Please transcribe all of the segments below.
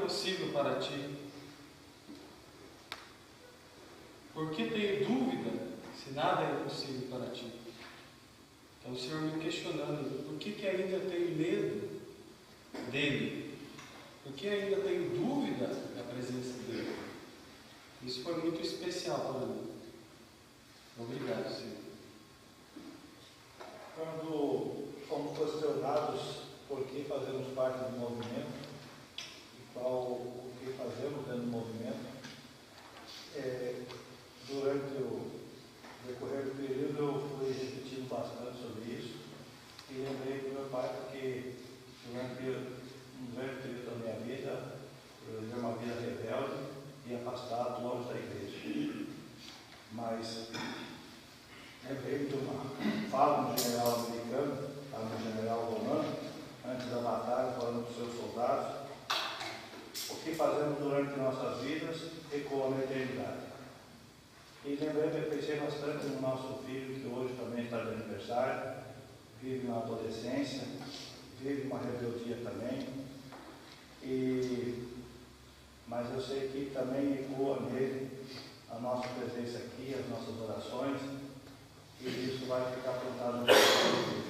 impossível para ti? Por que tenho dúvida se nada é impossível para ti? Então o Senhor me questionando, por que ainda tenho medo dele? Por que ainda tenho dúvida da presença dele? Isso foi muito especial para mim. Obrigado, Senhor. Quando fomos questionados por que fazemos parte do movimento e o que fazemos dentro do movimento, durante o decorrer do período eu fui refletindo bastante sobre isso e lembrei do meu pai porque durante um grande período da minha vida eu levei uma vida rebelde e afastado, longe da igreja. Mas lembrei de uma fala no general americano, no general romano, antes da batalha, falando para os seus soldados: o que fazemos durante nossas vidas ecoa na eternidade. E lembrei, pensei bastante no nosso filho, que hoje também está de aniversário, vive uma adolescência, vive uma rebeldia também, mas eu sei que também ecoa nele a nossa presença aqui, as nossas orações, e isso vai ficar apontado no nosso.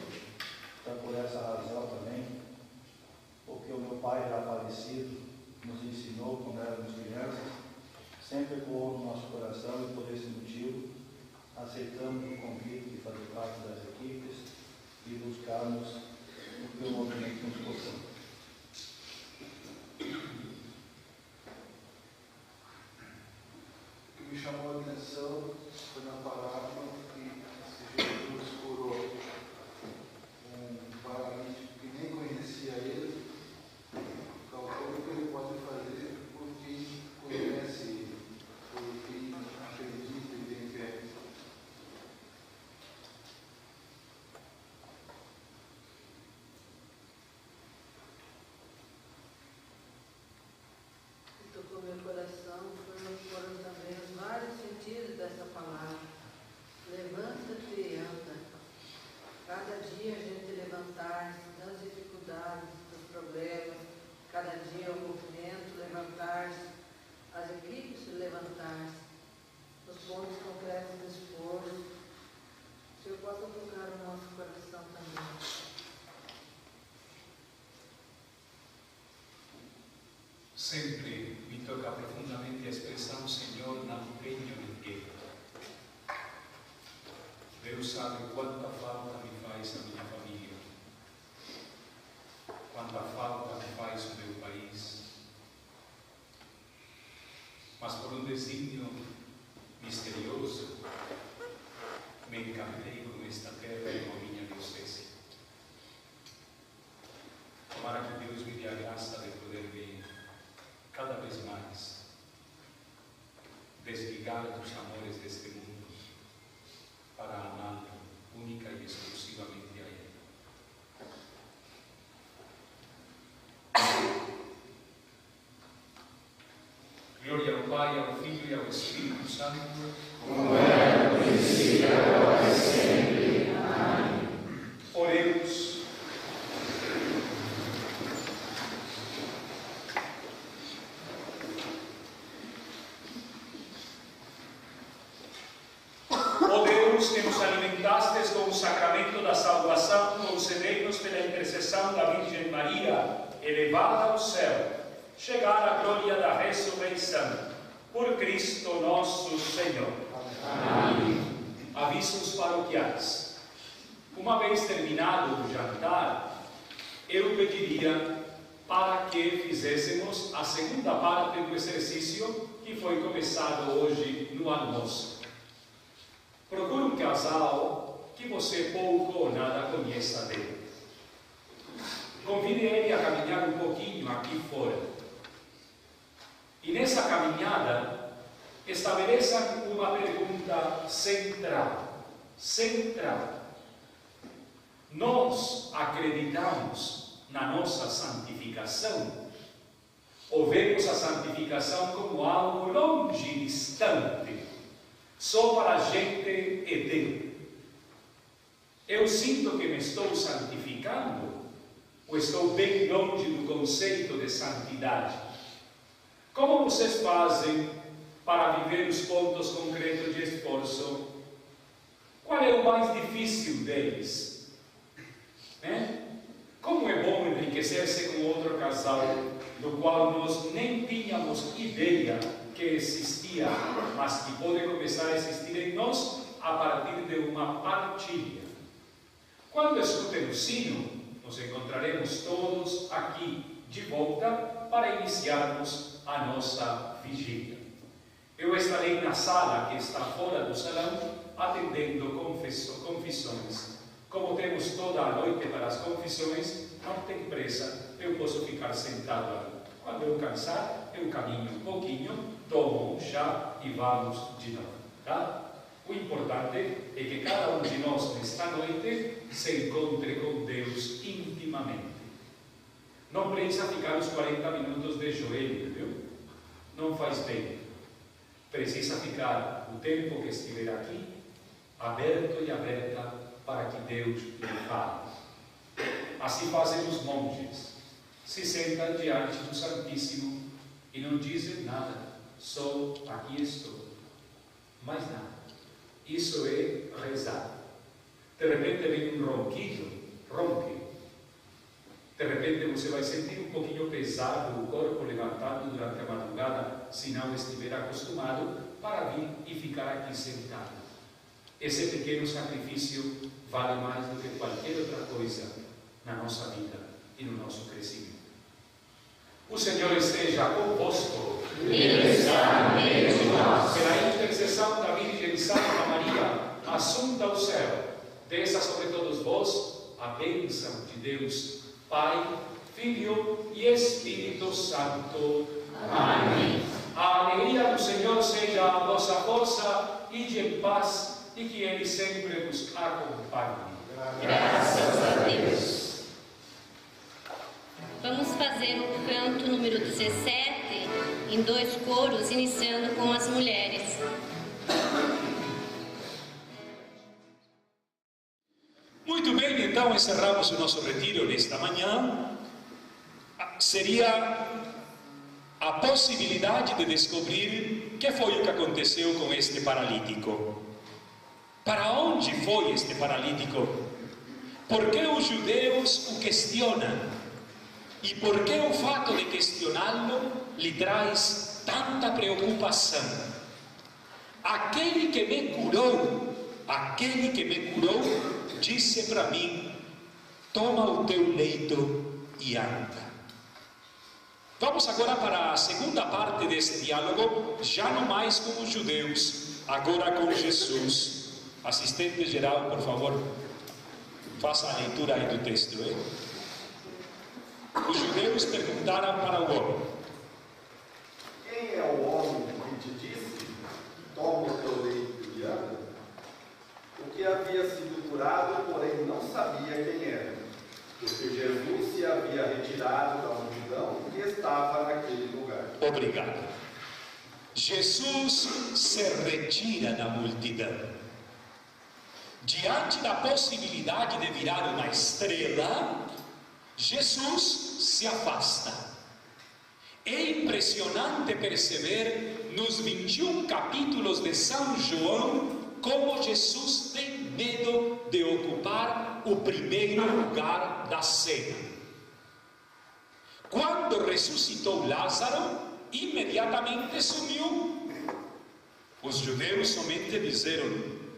Então, por essa razão também, o que o meu pai já falecido nos ensinou quando éramos crianças, sempre ecoou no nosso coração, e por esse motivo aceitamos o convite de fazer parte das equipes e buscarmos o que o movimento nos propõe. O que me chamou a atenção foi na parábola que Jesus curou um paralítico que nem conhecia ele, calculou que ele pode fazer por quem conhece ele, por quem acredita e tem fé. O que tocou meu coração foram também os vários sentidos dessa palavra. Levanta-te e anda. Cada dia a gente levantar-se das dificuldades, dos problemas, cada dia o movimento levantar-se, as equipes levantar-se, os pontos concretos do esforço. O Senhor possa tocar o nosso coração também. Sempre mi toca profondamente a expressão: Senhor, não tenho ninguém. Deus sabe quanta falta me faz a minha família, quanta falta me faz o meu país. Mas por um desígnio misterioso, me encantei com esta terra e com a minha diocese. Tomara que Deus me dê a graça de poder ver cada vez mais desligar dos amores deste mundo para amá-lo única e exclusivamente a Ele. Glória ao Pai, ao Filho e ao Espírito Santo, como era no princípio, agora e sempre. Amém. Oremos. Que nos alimentastes com o sacramento da salvação, concedei-nos pela intercessão da Virgem Maria, elevada ao céu, chegar à glória da ressurreição. Por Cristo nosso Senhor. Amém. Avisos paroquiais. Uma vez terminado o jantar, eu pediria para que fizéssemos a segunda parte do exercício que foi começado hoje no almoço. Procure um casal que você pouco ou nada conheça dele. Convide ele a caminhar um pouquinho aqui fora. E nessa caminhada, estabeleça uma pergunta central. Nós acreditamos na nossa santificação? Ou vemos a santificação como algo longe, distante, só para a gente e Deus? Eu sinto que me estou santificando ou estou bem longe do conceito de santidade? Como vocês fazem para viver os pontos concretos de esforço? Qual é o mais difícil deles? Como é bom enriquecer-se com outro casal, do qual nós nem tínhamos ideia que existia, mas que pode começar a existir em nós a partir de uma partilha. Quando escutem o sino, nos encontraremos todos aqui de volta para iniciarmos a nossa vigília. Eu estarei na sala que está fora do salão, atendendo confissões. Como temos toda a noite para as confissões, não tem pressa, eu posso ficar sentado ali. Quando eu cansar, eu caminho um pouquinho, tomo um chá e vamos de novo, tá? O importante é que cada um de nós, nesta noite, se encontre com Deus intimamente. Não precisa ficar os 40 minutos de joelho, viu? Não faz bem. Precisa ficar o tempo que estiver aqui, aberto e aberta, para que Deus lhe fale. Assim fazem os monges. Se sentam diante do Santíssimo e não dizem nada, só aqui estou. Mais nada. Isso é rezar. De repente vem um ronquido, ronque. De repente você vai sentir um pouquinho pesado o corpo levantado durante a madrugada, se não estiver acostumado, para vir e ficar aqui sentado. Esse pequeno sacrifício vale mais do que qualquer outra coisa na nossa vida e no nosso crescimento. O Senhor esteja convosco. Ele está no meio de nós. Pela intercessão da Virgem Santa Maria, assunta ao céu, desça sobre todos vós a bênção de Deus, Pai, Filho e Espírito Santo. Amém. A alegria do Senhor seja a vossa força, ide em paz, e que Ele sempre vos acompanhe. Graças a Deus. Vamos fazer o canto número 17 em 2 coros, iniciando com as mulheres. Muito bem, então encerramos o nosso retiro nesta manhã. Seria a possibilidade de descobrir o que foi o que aconteceu com este paralítico. Para onde foi este paralítico? Por que os judeus o questionam? E por que o fato de questioná-lo lhe traz tanta preocupação? Aquele que me curou, disse para mim: toma o teu leito e anda. Vamos agora para a segunda parte desse diálogo, já não mais com os judeus, agora com Jesus. Assistente geral, por favor, faça a leitura aí do texto. Os judeus perguntaram para o homem: quem é o homem que te disse, toma o teu leito e anda? O que havia sido curado, porém, não sabia quem era, porque Jesus se havia retirado da multidão que estava naquele lugar. Obrigado. Jesus se retira da multidão. Diante da possibilidade de virar uma estrela, Jesus se afasta. É impressionante perceber nos 21 capítulos de São João como Jesus tem medo de ocupar o primeiro lugar da cena. Quando ressuscitou Lázaro, imediatamente sumiu. Os judeus somente disseram: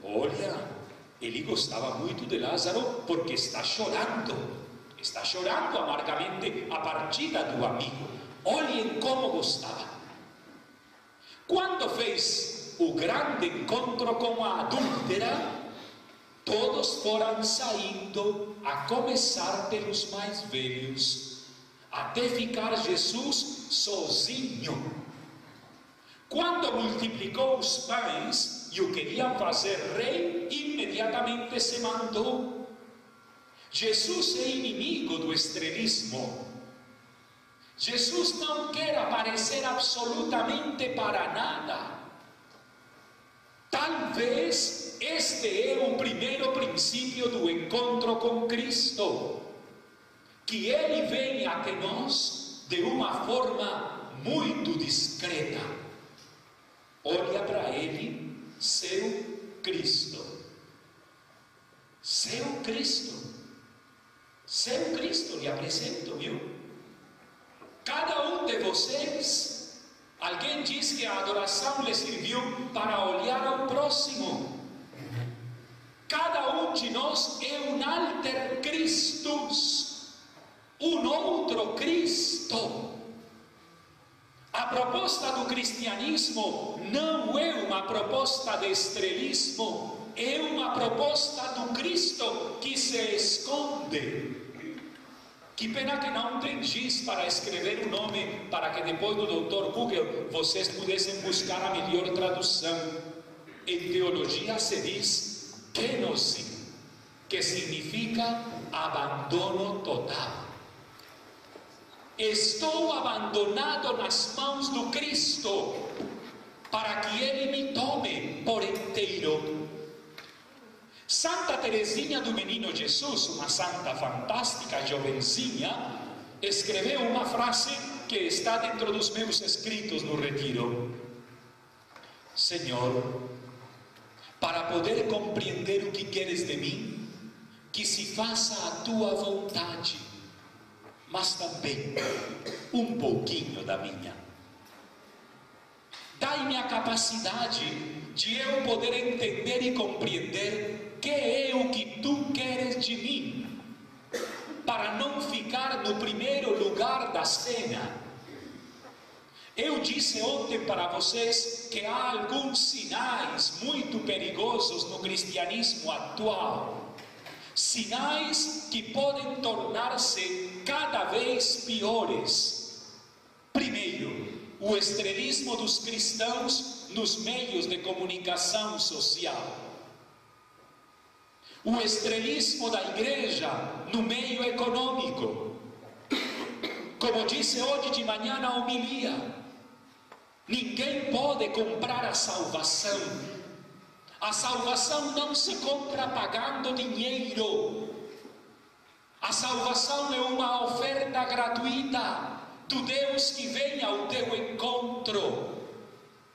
olha, ele gostava muito de Lázaro porque está chorando amargamente a partida do amigo. Olhem como gostava. Quando fez o grande encontro com a adúltera, todos foram saindo, a começar pelos mais velhos, até ficar Jesus sozinho. Quando multiplicou os pães e o queriam fazer rei, imediatamente se mandou. Jesus é inimigo do estrelismo. Jesus não quer aparecer absolutamente para nada. Talvez este é o primeiro princípio do encontro com Cristo, que Ele vem até nós de uma forma muito discreta, olha para ele, seu Cristo. Seu Cristo. Seu Cristo, lhe apresento, viu? Cada um de vocês, alguém diz que a adoração lhe serviu para olhar ao próximo. Cada um de nós é um alter Christus, um outro Cristo. A proposta do cristianismo não é uma proposta de estrelismo, é uma proposta do Cristo que se esconde. Que pena que não tem giz para escrever o nome, para que depois do Dr. Google vocês pudessem buscar a melhor tradução. Em teologia se diz kenosis, que significa abandono total. Estou abandonado nas mãos do Cristo, para que Ele me tome por inteiro. Santa Teresinha do Menino Jesus, uma santa fantástica, jovenzinha, escreveu uma frase que está dentro dos meus escritos no retiro. Senhor, para poder compreender o que queres de mim, que se faça a tua vontade, mas também um pouquinho da minha. Dai-me a capacidade de eu poder entender e compreender que é o que tu queres de mim, para não ficar no primeiro lugar da cena. Eu disse ontem para vocês que há alguns sinais muito perigosos no cristianismo atual. Sinais que podem tornar-se cada vez piores. Primeiro, o estrelismo dos cristãos nos meios de comunicação social. O estrelismo da igreja no meio econômico. Como disse hoje de manhã na homilia, ninguém pode comprar a salvação. A salvação não se compra pagando dinheiro. A salvação é uma oferta gratuita do Deus que vem ao teu encontro.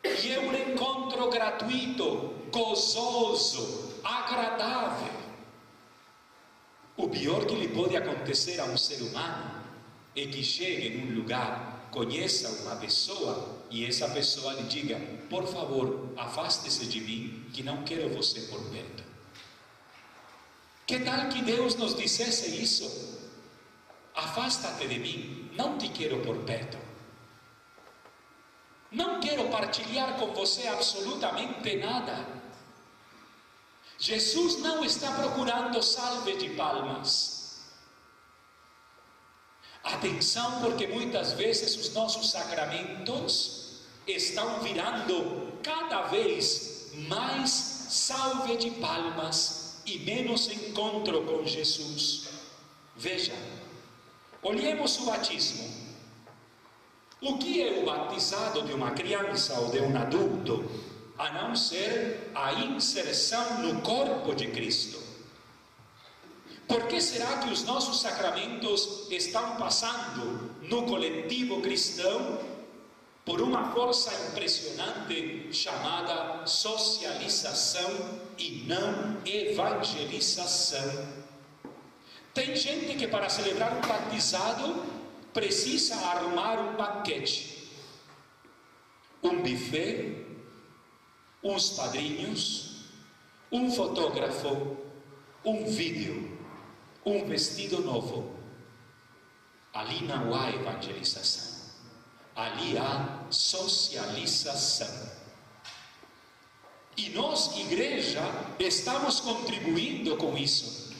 E é um encontro gratuito, gozoso, agradável. O pior que lhe pode acontecer a um ser humano é que chegue num lugar, conheça uma pessoa e essa pessoa lhe diga: por favor, afaste-se de mim, que não quero você por perto. Que tal que Deus nos dissesse isso? Afasta-te de mim, não te quero por perto. Não quero partilhar com você absolutamente nada. Jesus não está procurando salve de palmas. Atenção, porque muitas vezes os nossos sacramentos estão virando cada vez mais salve de palmas e menos encontro com Jesus. Veja, olhemos o batismo. O que é o batizado de uma criança ou de um adulto, a não ser a inserção no corpo de Cristo? Por que será que os nossos sacramentos estão passando no coletivo cristão por uma força impressionante chamada socialização e não evangelização? Tem gente que para celebrar um batizado precisa arrumar um banquete, um buffet, uns padrinhos, um fotógrafo, um vídeo, um vestido novo. Ali não há evangelização, ali há socialização. E nós, igreja, estamos contribuindo com isso.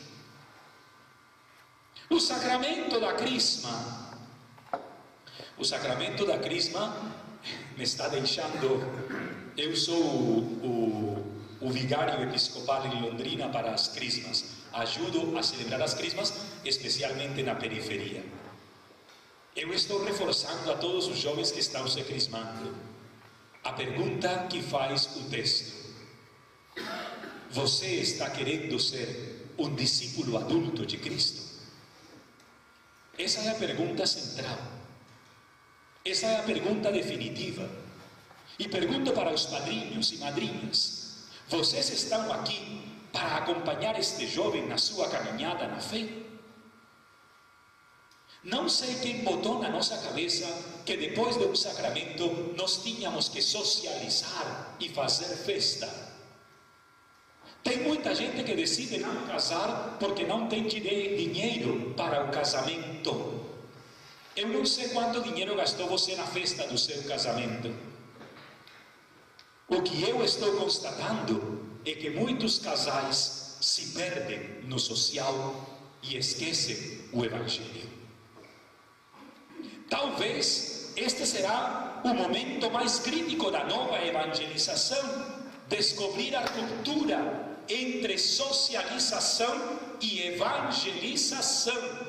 O sacramento da crisma. O sacramento da crisma me está deixando. Eu sou o vigário episcopal em Londrina para as crismas. Ajudo a celebrar as crismas, especialmente na periferia. Eu estou reforçando a todos os jovens que estão se crismando a pergunta que faz o texto: você está querendo ser um discípulo adulto de Cristo? Essa é a pergunta central. Essa é a pergunta definitiva. E pergunto para os padrinhos e madrinhas: vocês estão aqui para acompanhar este jovem na sua caminhada na fé? Não sei quem botou na nossa cabeça que depois de um sacramento nós tínhamos que socializar e fazer festa. Tem muita gente que decide não casar porque não tem dinheiro para o casamento. Eu não sei quanto dinheiro gastou você na festa do seu casamento. O que eu estou constatando é que muitos casais se perdem no social e esquecem o Evangelho. Talvez este será o momento mais crítico da nova evangelização, descobrir a ruptura entre socialização e evangelização.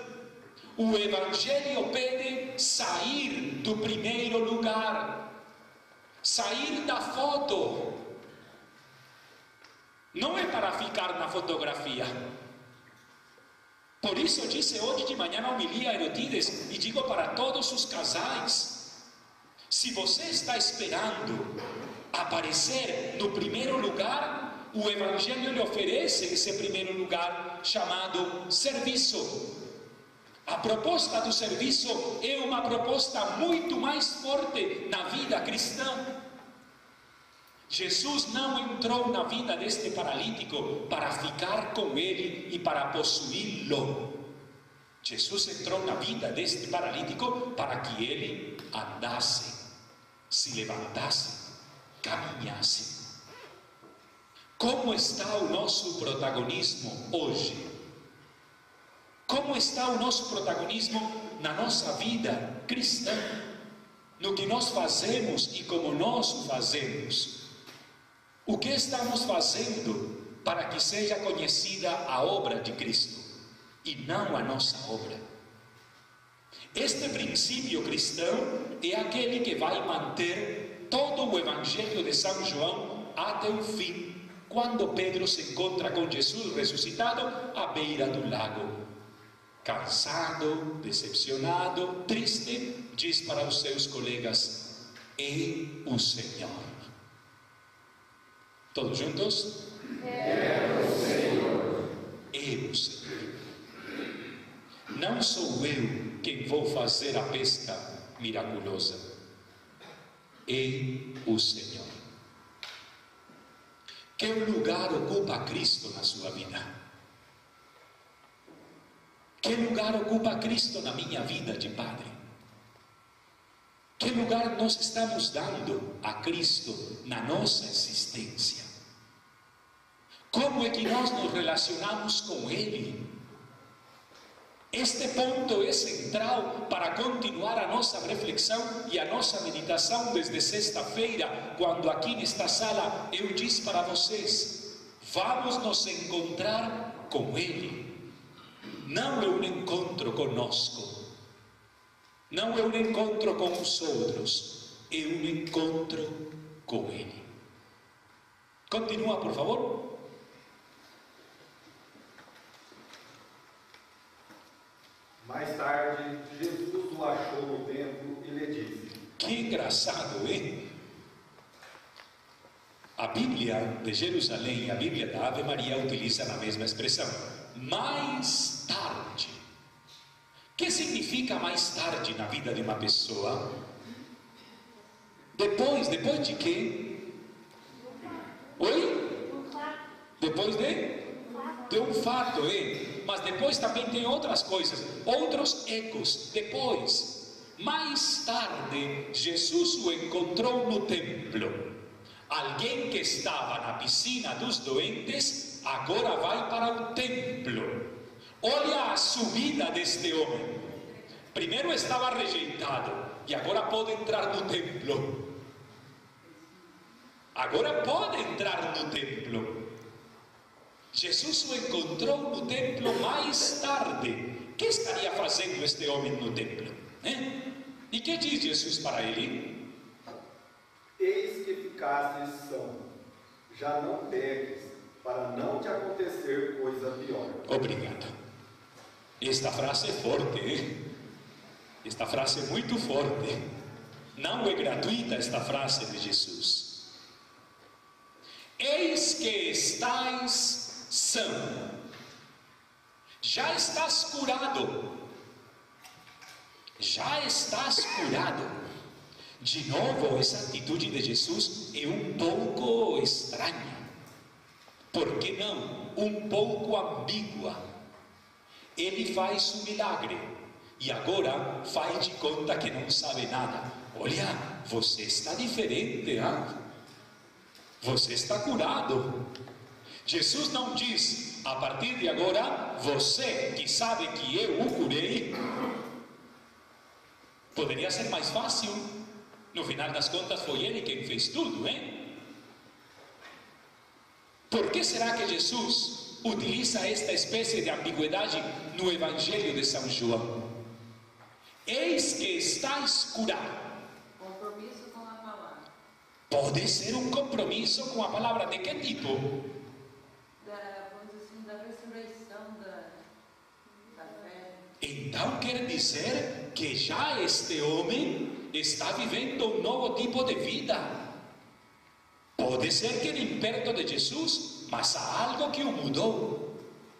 O Evangelho pede sair do primeiro lugar, sair da foto. Não é para ficar na fotografia. Por isso eu disse hoje de manhã na homilia a Herotides, e digo para todos os casais: se você está esperando aparecer no primeiro lugar, o Evangelho lhe oferece esse primeiro lugar chamado serviço. A proposta do serviço é uma proposta muito mais forte na vida cristã. Jesus não entrou na vida deste paralítico para ficar com ele e para possuí-lo. Jesus entrou na vida deste paralítico para que ele andasse, se levantasse, caminhasse. Como está o nosso protagonismo hoje? Como está o nosso protagonismo na nossa vida cristã? No que nós fazemos e como nós o fazemos? O que estamos fazendo para que seja conhecida a obra de Cristo e não a nossa obra? Este princípio cristão é aquele que vai manter todo o Evangelho de São João até o fim, quando Pedro se encontra com Jesus ressuscitado à beira do lago. Cansado, decepcionado, triste, diz para os seus colegas: é o Senhor. Todos juntos? É o Senhor. É o Senhor. Não sou eu quem vou fazer a pesca miraculosa. É o Senhor. Que lugar ocupa Cristo na sua vida? Que lugar ocupa Cristo na minha vida de padre? Que lugar nós estamos dando a Cristo na nossa existência? Como é que nós nos relacionamos com Ele? Este ponto é central para continuar a nossa reflexão e a nossa meditação desde sexta-feira, quando aqui nesta sala eu disse para vocês: vamos nos encontrar com Ele. Não é um encontro conosco, não é um encontro com os outros, é um encontro com Ele. Continua, por favor. Mais tarde, Jesus o achou no templo e lhe disse: Que engraçado, hein? A Bíblia de Jerusalém e a Bíblia da Ave Maria utilizam a mesma expressão. Mais tarde. O que significa mais tarde na vida de uma pessoa? Depois de quê? Oi? Depois de um fato, mas depois também tem outras coisas, outros ecos. Depois, mais tarde, Jesus o encontrou no templo. Alguém que estava na piscina dos doentes agora vai para o templo. Olha a subida deste homem. Primeiro estava rejeitado e agora pode entrar no templo. Agora pode entrar no templo. Jesus o encontrou no templo mais tarde. O que estaria fazendo este homem no templo? E que diz Jesus para ele? Eis que ficastes são, já não peques, para não te acontecer coisa pior. Obrigado. Esta frase é forte, Esta frase é muito forte. Não é gratuita esta frase de Jesus. Eis que estais são. Já estás curado. Já estás curado. De novo, essa atitude de Jesus é um pouco estranha. Por que não? Um pouco ambígua. Ele faz um milagre e agora faz de conta que não sabe nada. Olha, você está diferente, hein? Você está curado. Jesus não diz, a partir de agora, você que sabe que eu o curei. Poderia ser mais fácil. No final das contas foi ele quem fez tudo, hein? Por que será que Jesus utiliza esta espécie de ambiguidade no Evangelho de São João? Eis que estáis curado. Compromisso com a palavra. Pode ser um compromisso com a palavra de que tipo? Vamos dizer assim, da ressurreição da fé. Então quer dizer que já este homem está vivendo um novo tipo de vida. Pode ser que nem perto de Jesus, mas há algo que o mudou.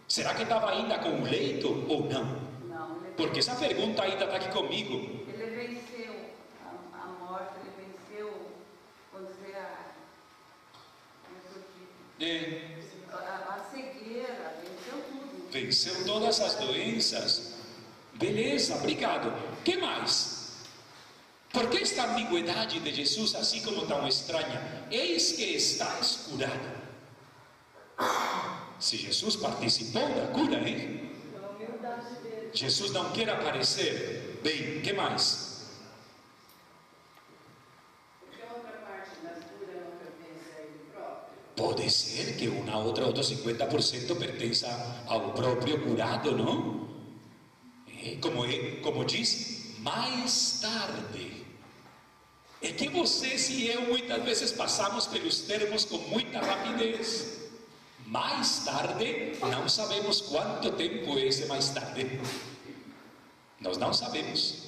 Será que estava ainda com o leito ou não? Não. Porque essa pergunta ainda está aqui comigo. Ele venceu a morte, ele venceu, vamos dizer, a cegueira, venceu tudo. Venceu todas as doenças. Beleza, obrigado. Que mais? Por que esta ambiguidade de Jesus assim como tão estranha? Eis que estás curado. Se Jesus participou da cura, hein? Jesus não quer aparecer. Bem, que mais? Porque a outra parte da cura não pertence a ele próprio. Pode ser que uma outra, outro 50% pertença ao próprio curado, não? Como diz, mais tarde. É que vocês e eu muitas vezes passamos pelos termos com muita rapidez. Mais tarde, não sabemos quanto tempo é esse mais tarde. Nós não sabemos.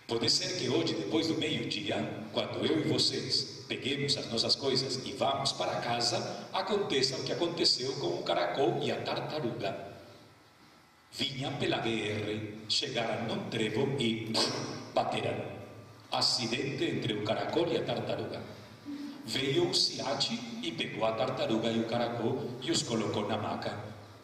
Pode ser que hoje, depois do meio-dia, quando eu e vocês peguemos as nossas coisas e vamos para casa, aconteça o que aconteceu com o caracol e a tartaruga. Vinham pela BR, chegaram num trevo e bateram. Acidente entre o caracol e a tartaruga. Veio o SIAT e pegou a tartaruga e o caracol e os colocou na maca.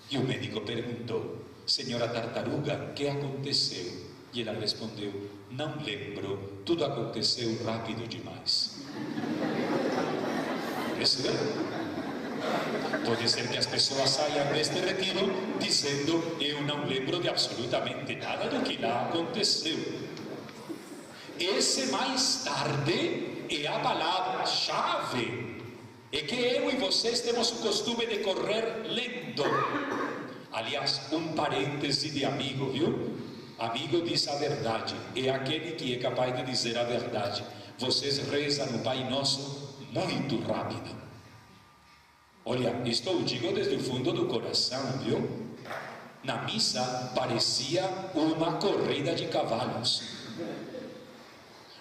E o médico perguntou: senhora tartaruga, o que aconteceu? E ela respondeu: não lembro, tudo aconteceu rápido demais. Percebeu? Pode ser que as pessoas saiam deste retiro dizendo: eu não lembro de absolutamente nada do que lá aconteceu. Esse mais tarde é a palavra-chave. É que eu e vocês temos o costume de correr lento. Aliás, um parêntese de amigo, viu? Amigo diz a verdade. É aquele que é capaz de dizer a verdade. Vocês rezam o Pai Nosso muito rápido. Olha, isto eu digo desde o fundo do coração, viu? Na missa parecia uma corrida de cavalos.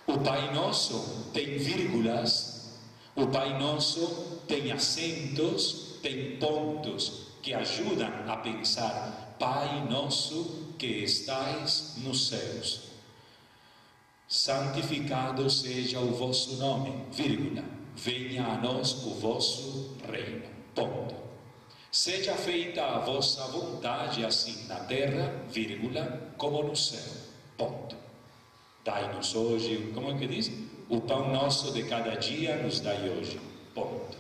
O Pai Nosso tem vírgulas, o Pai Nosso tem acentos, tem pontos que ajudam a pensar: Pai Nosso que estais nos céus, santificado seja o vosso nome, vírgula, venha a nós o vosso reino, ponto. Seja feita a vossa vontade, assim na terra, vírgula, como no céu, ponto. Dai-nos hoje, como é que diz? O pão nosso de cada dia nos dai hoje, ponto.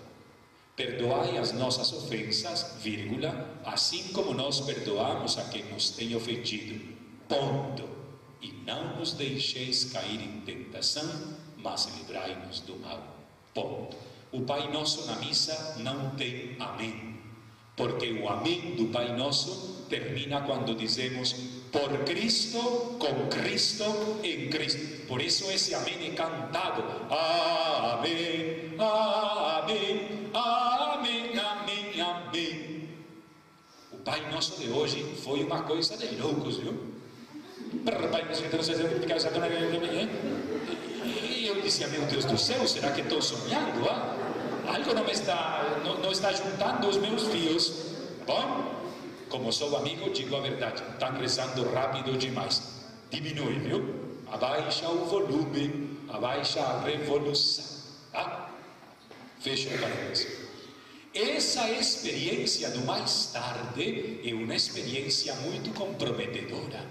Perdoai as nossas ofensas, vírgula, assim como nós perdoamos a quem nos tem ofendido, ponto. E não nos deixeis cair em tentação, mas livrai-nos do mal, ponto. O Pai Nosso na missa não tem amém, porque o amém do Pai Nosso termina quando dizemos: por Cristo, com Cristo, em Cristo. Por isso esse amém é cantado: amém, amém, amém, amém, amém. O Pai Nosso de hoje foi uma coisa de loucos, viu? E eu dizia, meu Deus do céu, será que estou sonhando? Algo não está juntando os meus fios. Bom, como sou amigo, digo a verdade, está rezando rápido demais. Diminui, viu? Abaixa o volume, abaixa a revolução. Fecha o parênteses. Essa experiência do mais tarde é uma experiência muito comprometedora.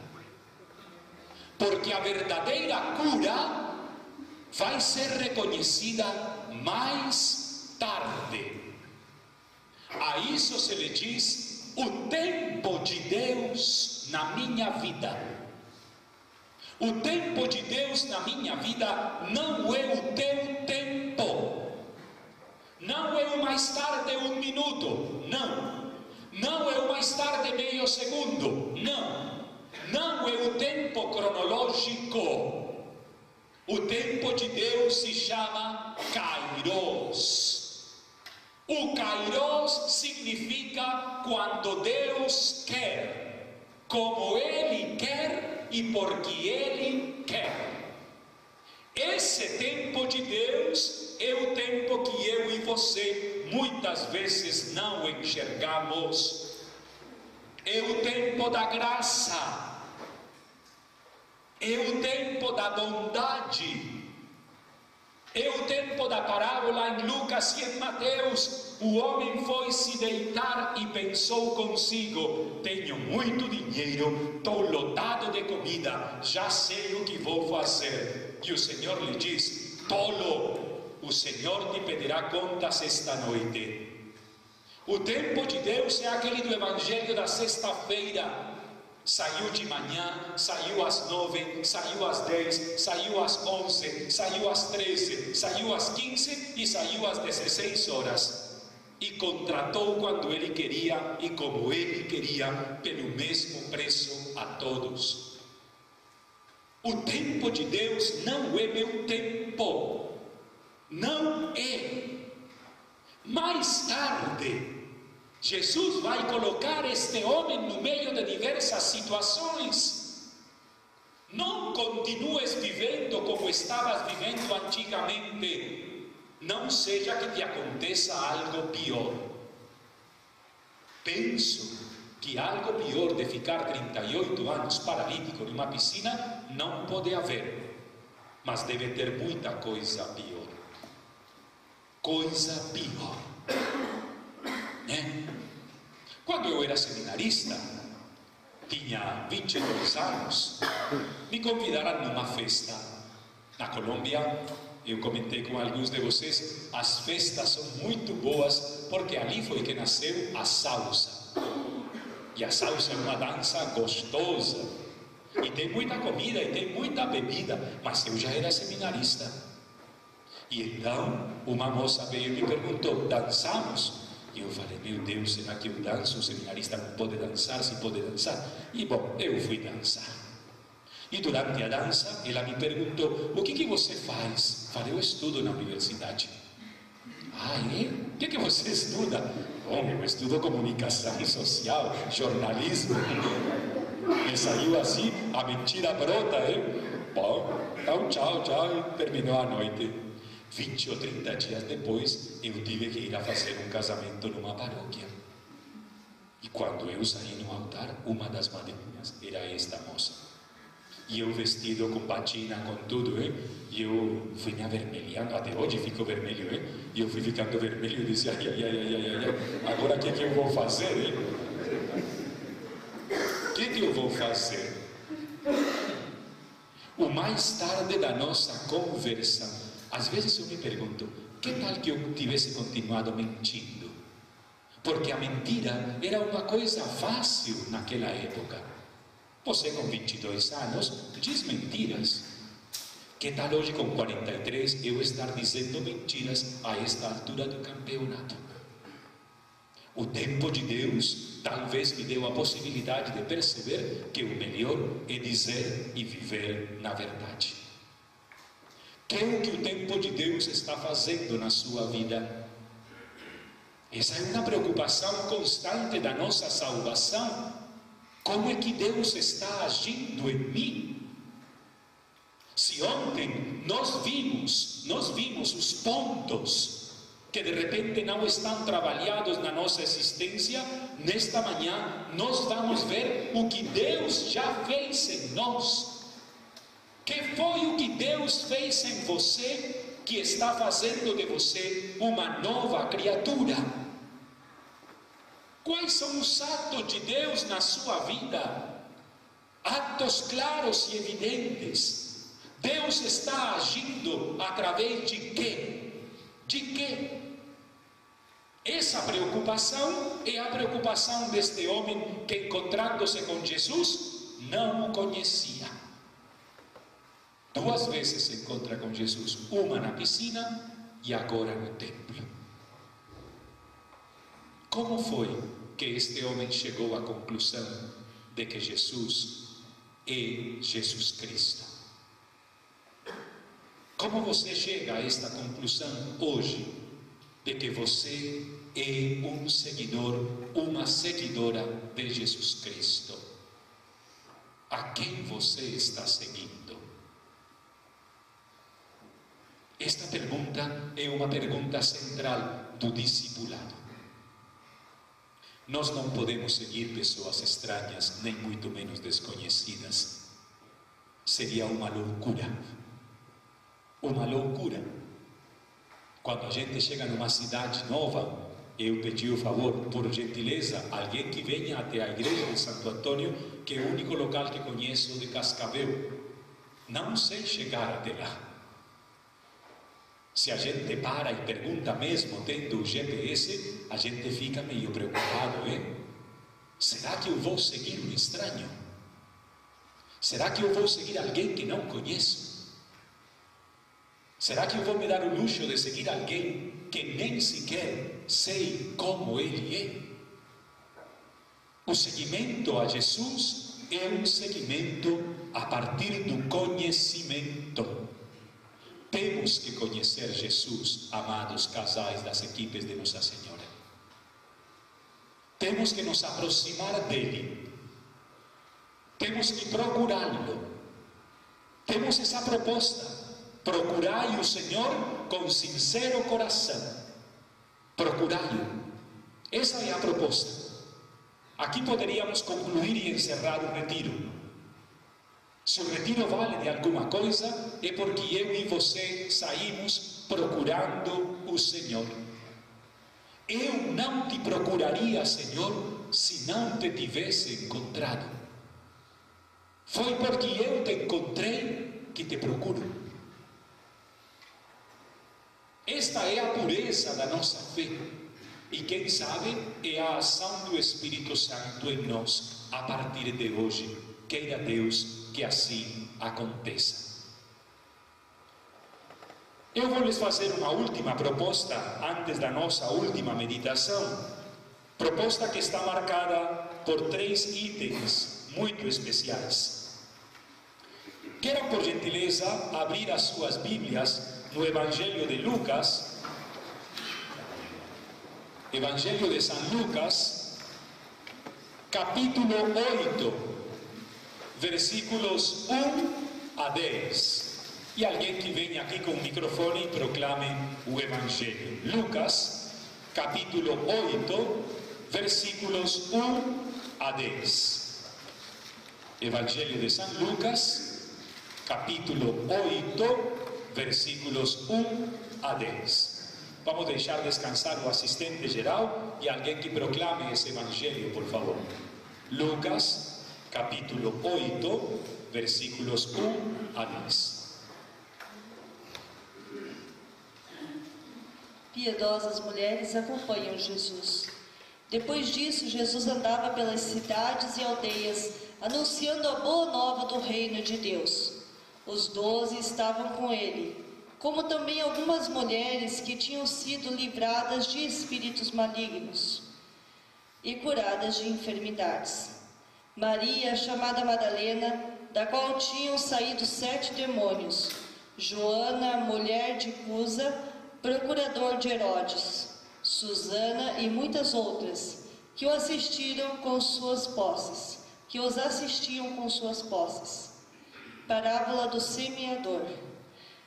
Porque a verdadeira cura vai ser reconhecida mais tarde. A isso se lhe diz o tempo de Deus na minha vida. O tempo de Deus na minha vida não é o teu tempo. Não é o mais tarde 1 minuto. Não. Não é o mais tarde meio segundo. Não. Não é o tempo cronológico. O tempo de Deus se chama Kairos. O Kairos significa quando Deus quer, como Ele quer e porque Ele quer. Esse tempo de Deus é o tempo que eu e você muitas vezes não enxergamos. É o tempo da graça. É o tempo da bondade. É o tempo da parábola em Lucas e em Mateus. O homem foi se deitar e pensou consigo: tenho muito dinheiro, estou lotado de comida, já sei o que vou fazer. E o Senhor lhe diz: tolo, o Senhor te pedirá contas esta noite. O tempo de Deus é aquele do Evangelho da sexta-feira. Saiu de manhã, saiu às 9, saiu às 10, saiu às 11, saiu às 13, saiu às 15 e saiu às 16 horas. E contratou quando ele queria e como ele queria, pelo mesmo preço a todos. O tempo de Deus não é meu tempo. Não é. Mais tarde, Jesus vai colocar este homem no meio de diversas situações. Não continues vivendo como estavas vivendo antigamente. Não seja que te aconteça algo pior. Penso que algo pior de ficar 38 anos paralítico numa piscina não pode haver. Mas deve ter muita coisa pior. Coisa pior. Quando eu era seminarista, tinha 22 anos, me convidaram numa festa. Na Colômbia, eu comentei com alguns de vocês, as festas são muito boas, porque ali foi que nasceu a salsa. E a salsa é uma dança gostosa, e tem muita comida, e tem muita bebida, mas eu já era seminarista. E então, uma moça veio e me perguntou: dançamos? E eu falei: meu Deus, será que eu danço? O seminarista não pode dançar, se pode dançar. E bom, eu fui dançar. E durante a dança, ela me perguntou: o que você faz? Falei: eu estudo na universidade. O que você estuda? Bom, eu estudo comunicação social, jornalismo. E saiu assim, a mentira brota, Bom, então tchau, e terminou a noite. 20 ou 30 dias depois, eu tive que ir a fazer um casamento numa paróquia. E quando eu saí no altar, uma das madrinhas era esta moça. E eu vestido com batina, com tudo, E eu fui me avermelhando, até hoje fico vermelho, E eu fui ficando vermelho e disse: ai, agora o que eu vou fazer, O que eu vou fazer? O mais tarde da nossa conversa, às vezes eu me pergunto: que tal que eu tivesse continuado mentindo? Porque a mentira era uma coisa fácil naquela época. Você com 22 anos diz mentiras. Que tal hoje com 43 eu estar dizendo mentiras a esta altura do campeonato? O tempo de Deus talvez me deu a possibilidade de perceber que o melhor é dizer e viver na verdade. Que é o que o tempo de Deus está fazendo na sua vida? Essa é uma preocupação constante da nossa salvação. Como é que Deus está agindo em mim? Se ontem nós vimos os pontos que de repente não estão trabalhados na nossa existência, nesta manhã nós vamos ver o que Deus já fez em nós. Que foi o que Deus fez em você, que está fazendo de você uma nova criatura? Quais são os atos de Deus na sua vida? Atos claros e evidentes. Deus está agindo através de quê? De quê? Essa preocupação é a preocupação deste homem que, encontrando-se com Jesus, não o conhecia. 2 vezes se encontra com Jesus, uma na piscina e agora no templo. Como foi que este homem chegou à conclusão de que Jesus é Jesus Cristo? Como você chega a esta conclusão hoje, de que você é um seguidor, uma seguidora de Jesus Cristo? A quem você está seguindo? Esta pergunta é uma pergunta central do discipulado. Nós não podemos seguir pessoas estranhas, nem muito menos desconhecidas. Seria uma loucura. Uma loucura. Quando a gente chega numa cidade nova, eu pedi o favor, por gentileza, alguém que venha até a igreja de Santo Antônio, que é o único local que conheço de Cascavel. Não sei chegar até lá. Se a gente para e pergunta mesmo, tendo o GPS, a gente fica meio preocupado, hein? Será que eu vou seguir um estranho? Será que eu vou seguir alguém que não conheço? Será que eu vou me dar o luxo de seguir alguém que nem sequer sei como ele é? O seguimento a Jesus é um seguimento a partir do conhecimento. Temos que conhecer Jesus, amados casais das equipes de Nossa Senhora. Temos que nos aproximar dele. Temos que procurá-lo. Temos essa proposta. Procurai o Senhor com sincero coração. Procurai-o. Essa é a proposta. Aqui poderíamos concluir e encerrar o retiro. Se o retiro vale de alguma coisa, é porque eu e você saímos procurando o Senhor. Eu não te procuraria, Senhor, se não te tivesse encontrado. Foi porque eu te encontrei que te procuro. Esta é a pureza da nossa fé. E quem sabe é a ação do Espírito Santo em nós a partir de hoje. Queira Deus que assim aconteça. Eu vou lhes fazer uma última proposta antes da nossa última meditação. Proposta que está marcada por 3 itens muito especiais. Quero, por gentileza, abrir as suas Bíblias no Evangelho de Lucas, Evangelho de São Lucas, capítulo 8, versículos 1 a 10. E alguém que venha aqui com o microfone e proclame o Evangelho. Lucas, capítulo 8, versículos 1 a 10. Evangelho de São Lucas, capítulo 8, versículos 1 a 10. Vamos deixar descansar o assistente geral e alguém que proclame esse Evangelho, por favor. Lucas, capítulo 8, versículos 1 a 10. Piedosas mulheres acompanham Jesus. Depois disso, Jesus andava pelas cidades e aldeias, anunciando a boa nova do reino de Deus. Os 12 estavam com ele, como também algumas mulheres que tinham sido livradas de espíritos malignos e curadas de enfermidades. Maria, chamada Madalena, da qual tinham saído 7 demônios. Joana, mulher de Cusa, procurador de Herodes. Susana e muitas outras, que o assistiram com suas posses, que os assistiam com suas posses. Parábola do semeador.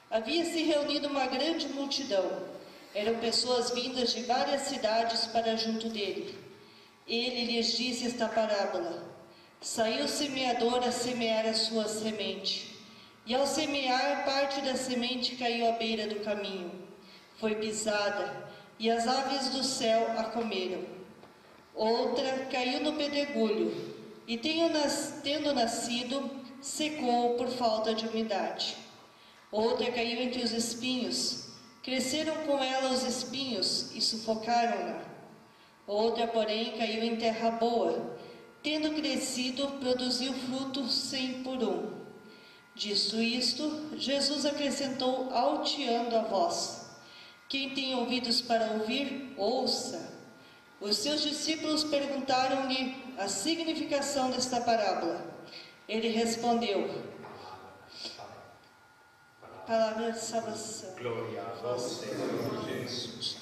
Havia se reunido uma grande multidão. Eram pessoas vindas de várias cidades para junto dele. Ele lhes disse esta parábola: Saiu o semeador a semear a sua semente. E ao semear, parte da semente caiu à beira do caminho. Foi pisada, e as aves do céu a comeram. Outra caiu no pedregulho, e tendo nascido, secou por falta de umidade. Outra caiu entre os espinhos, cresceram com ela os espinhos e sufocaram-na. Outra, porém, caiu em terra boa, tendo crescido, produziu fruto 100 por 1. Dito isto, Jesus acrescentou, alteando a voz: Quem tem ouvidos para ouvir, ouça. Os seus discípulos perguntaram-lhe a significação desta parábola. Ele respondeu: Palavra de salvação. Glória a vós, Senhor Jesus.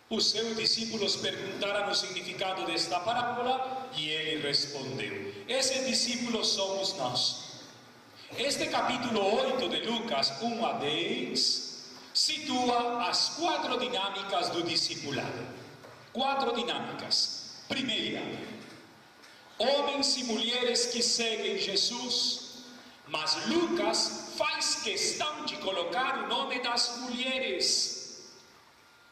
Os seus discípulos perguntaram o significado desta parábola e ele respondeu. Esses discípulos somos nós. Este capítulo 8 de Lucas 1 a 10 situa as 4 dinâmicas do discipulado. 4 dinâmicas. Primeira, homens e mulheres que seguem Jesus, mas Lucas faz questão de colocar o nome das mulheres.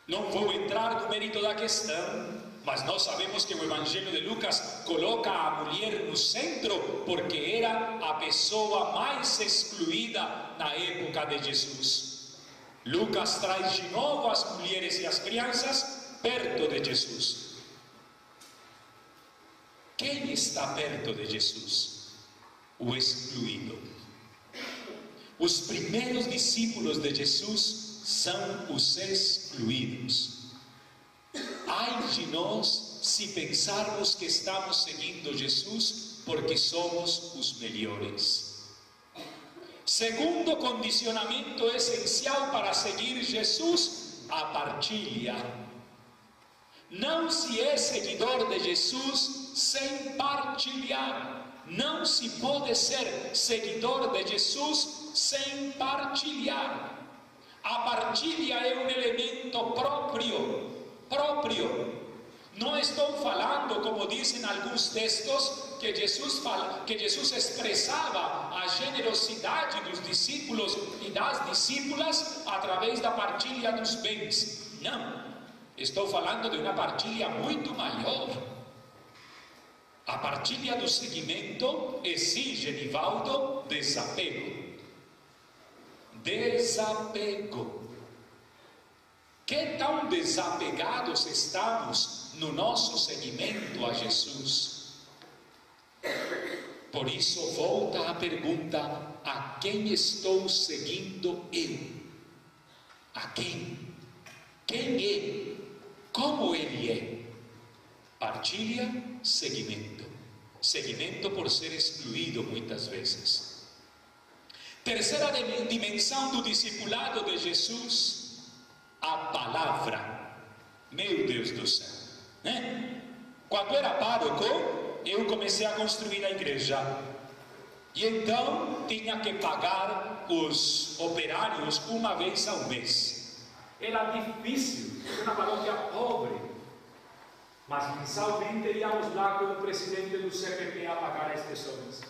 Não vou entrar no mérito da questão, mas nós sabemos que o Evangelho de Lucas coloca a mulher no centro porque era a pessoa mais excluída na época de Jesus. Lucas traz de novo as mulheres e as crianças perto de Jesus. Quem está perto de Jesus? O excluído. Os primeiros discípulos de Jesus são os excluídos. Ai de nós se pensarmos que estamos seguindo Jesus porque somos os melhores. Segundo condicionamento essencial para seguir Jesus, a partilha. Não se é seguidor de Jesus sem partilhar. Não se pode ser seguidor de Jesus sem partilhar. A partilha é um elemento próprio. Não estou falando, como dizem alguns textos, que Jesus expressava a generosidade dos discípulos e das discípulas através da partilha dos bens. Não. Estou falando de uma partilha muito maior. A partilha do seguimento exige, Nivaldo, desapego. Desapego. Que tão desapegados estamos no nosso seguimento a Jesus? Por isso volta a pergunta: a quem estou seguindo eu? A quem? Quem é? Como ele é? Partilha, seguimento. Seguimento por ser excluído muitas vezes. Terceira dimensão do discipulado de Jesus, a palavra. Meu Deus do céu, né? Quando era pároco, eu comecei a construir a igreja. E então tinha que pagar os operários uma vez ao mês. Era difícil, era uma paróquia pobre. Mas mensalmente íamos lá com o presidente do CPP a pagar estes homens.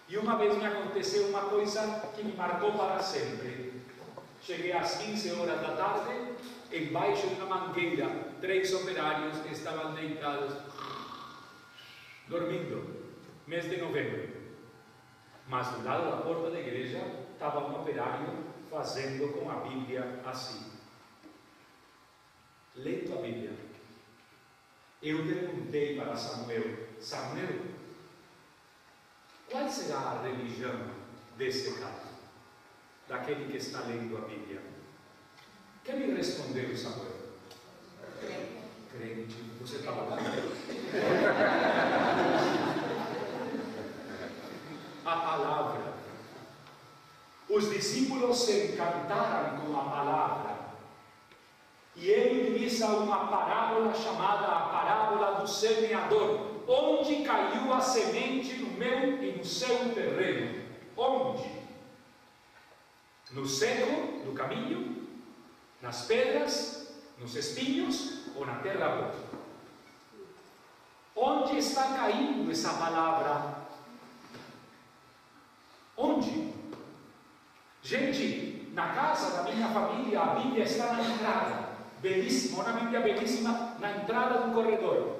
E uma vez me aconteceu uma coisa que me marcou para sempre. Cheguei às 15 horas da tarde, embaixo de uma mangueira, 3 operários estavam deitados, dormindo, mês de novembro. Mas do lado da porta da igreja estava um operário fazendo com a Bíblia assim, lendo a Bíblia. Eu perguntei para Samuel: Samuel, qual será a religião desse cara, daquele que está lendo a Bíblia? Que me respondeu Samuel? Crente. Você estava lá? A palavra. Os discípulos se encantaram com a palavra. E ele disse utiliza uma parábola chamada a parábola do semeador. Onde caiu a semente no meu e no seu terreno? Onde? No seco do caminho? Nas pedras? Nos espinhos? Ou na terra boa? Onde está caindo essa palavra? Onde? Gente, na casa da minha família, a Bíblia está na entrada. Belíssima, uma Bíblia belíssima na entrada do corredor.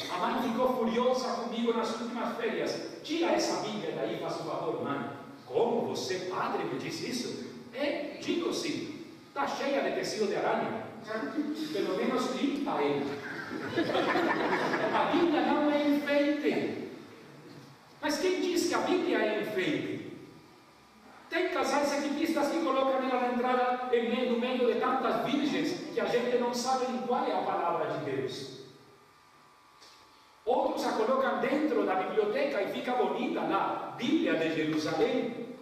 A mãe ficou furiosa comigo nas últimas férias. Tira essa Bíblia daí, faz um favor, mãe. Como você, padre, me diz isso? Digo sim. Está cheia de tecido de aranha. Pelo menos limpa ele. A Bíblia não é enfeite. Mas quem diz que a Bíblia é enfeite? Tem casais ativistas que colocam ela na entrada no meio de tantas virgens que a gente não sabe nem qual é a palavra de Deus. Outros a colocam dentro da biblioteca e fica bonita lá, Bíblia de Jerusalém.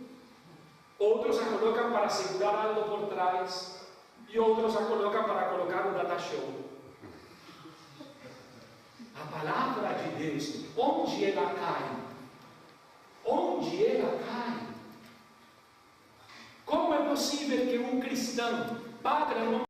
Outros a colocam para segurar algo por trás. E outros a colocam para colocar um data show. A palavra de Deus, onde ela cai? Onde ela cai? Como é possível que um cristão, padre, não